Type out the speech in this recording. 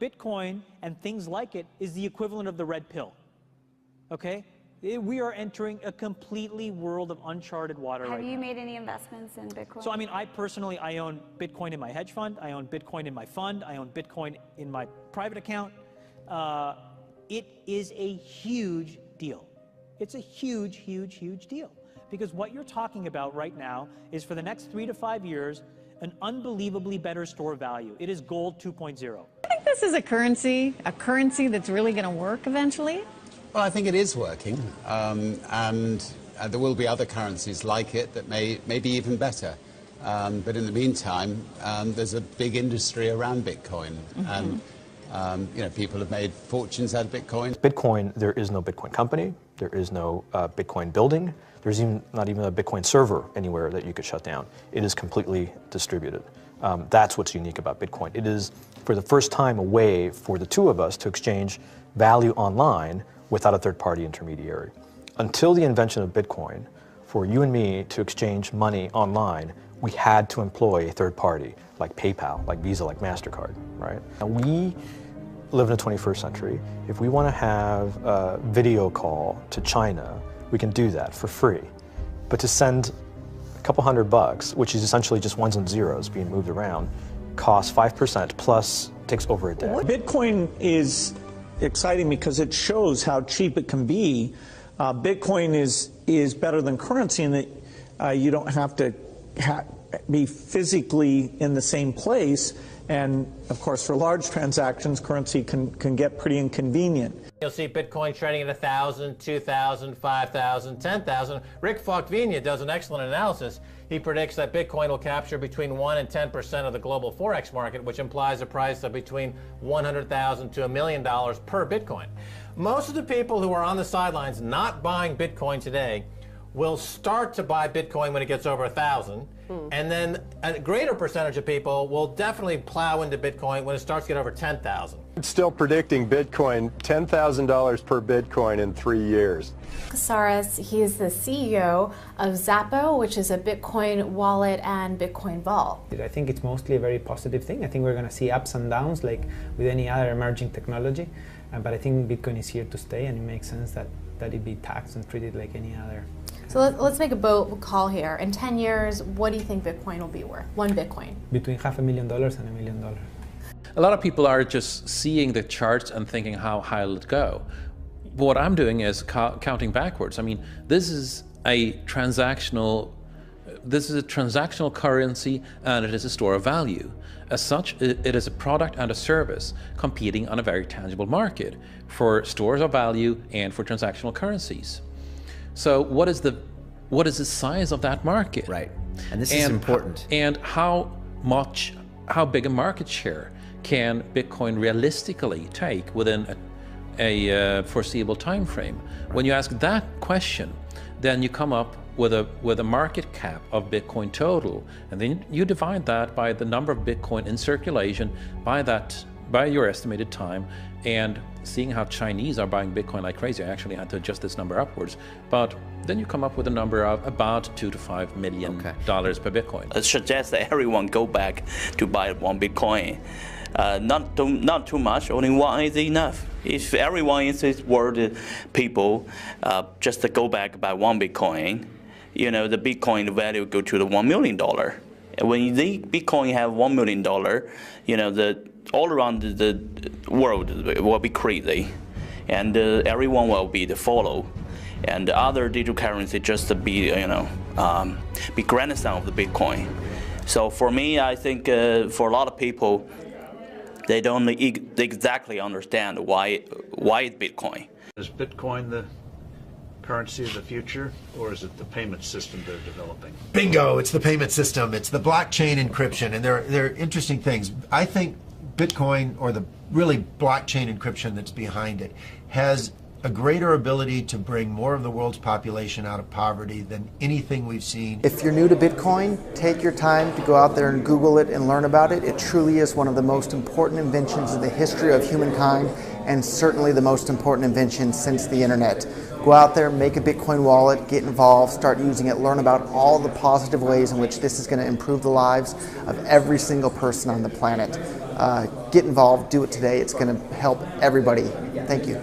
Bitcoin and things like it is the equivalent of the red pill, okay? We are entering a completely world of uncharted water right now. Have you made any investments in Bitcoin? So, I mean, I own Bitcoin in my hedge fund. I own Bitcoin in my fund. I own Bitcoin in my private account. It is a huge deal. It's a huge, huge, huge deal. Because what you're talking about right now is for the next 3 to 5 years, an unbelievably better store value. It is gold 2.0. I think this is a currency that's really going to work eventually. Well, I think it is working, and there will be other currencies like it that may be even better. But in the meantime, there's a big industry around Bitcoin, and you know, people have made fortunes out of Bitcoin. Bitcoin, there is no Bitcoin company, there is no Bitcoin building, there's not even a Bitcoin server anywhere that you could shut down. It is completely distributed. That's what's unique about Bitcoin. It is, for the first time, a way for the two of us to exchange value online without a third-party intermediary. Until the invention of Bitcoin, for you and me to exchange money online, we had to employ a third party, like PayPal, like Visa, like MasterCard, right? And we live in the 21st century. If we want to have a video call to China, we can do that for free. But to send a couple $100, which is essentially just ones and zeros being moved around, costs 5% plus takes over a day. Bitcoin is exciting because it shows how cheap it can be. Bitcoin is better than currency in that you don't have to be physically in the same place. And of course, for large transactions, currency can get pretty inconvenient. You'll see Bitcoin trading at 1,000, 2,000, 5,000, 10,000. Rick Falkvinia does an excellent analysis. He predicts that Bitcoin will capture between 1 and 10% of the global Forex market, which implies a price of between $100,000 to $1 million per Bitcoin. Most of the people who are on the sidelines not buying Bitcoin today will start to buy Bitcoin when it gets over 1,000. And then a greater percentage of people will definitely plow into Bitcoin when it starts to get over 10,000. It's still predicting Bitcoin, $10,000 per Bitcoin in 3 years. Casares, he is the CEO of Zappo, which is a Bitcoin wallet and Bitcoin vault. I think it's mostly a very positive thing. I think we're going to see ups and downs like with any other emerging technology. But I think Bitcoin is here to stay, and it makes sense that it be taxed and treated like any other. So let's make a bold call here. In 10 years, what do you think Bitcoin will be worth? One Bitcoin? Between $500,000 and $1 million. A lot of people are just seeing the charts and thinking, how high will it go? What I'm doing is counting backwards. I mean, this is a transactional currency, and it is a store of value. As such, it is a product and a service competing on a very tangible market for stores of value and for transactional currencies. So what is the size of that market? Right, and this is important. And how big a market share can Bitcoin realistically take within a foreseeable time frame? When you ask that question, then you come up with a market cap of Bitcoin total, and then you divide that by the number of Bitcoin in circulation by your estimated time. And seeing how Chinese are buying Bitcoin like crazy, I actually had to adjust this number upwards. But then you come up with a number of about $2 to $5 million per Bitcoin. I suggest that everyone go back to buy one Bitcoin. Not too much, only one is enough. If everyone in this world, people, just to go back buy one Bitcoin, you know, the Bitcoin value go to the $1 million. And when the Bitcoin have $1 million, you know, all around the world will be crazy, and everyone will be the follow, and the other digital currency just to be, you know, be grandson of the Bitcoin. So for me, I think for a lot of people, they don't exactly understand why it's Bitcoin. Is Bitcoin the currency of the future, or is it the payment system they're developing? Bingo! It's the payment system. It's the blockchain encryption, and they're interesting things. I think Bitcoin, or the really blockchain encryption that's behind it, has a greater ability to bring more of the world's population out of poverty than anything we've seen. If you're new to Bitcoin, take your time to go out there and Google it and learn about it. It truly is one of the most important inventions in the history of humankind, and certainly the most important invention since the internet. Go out there, make a Bitcoin wallet, get involved, start using it, learn about all the positive ways in which this is going to improve the lives of every single person on the planet. get involved, do it today. It's going to help everybody. Thank you.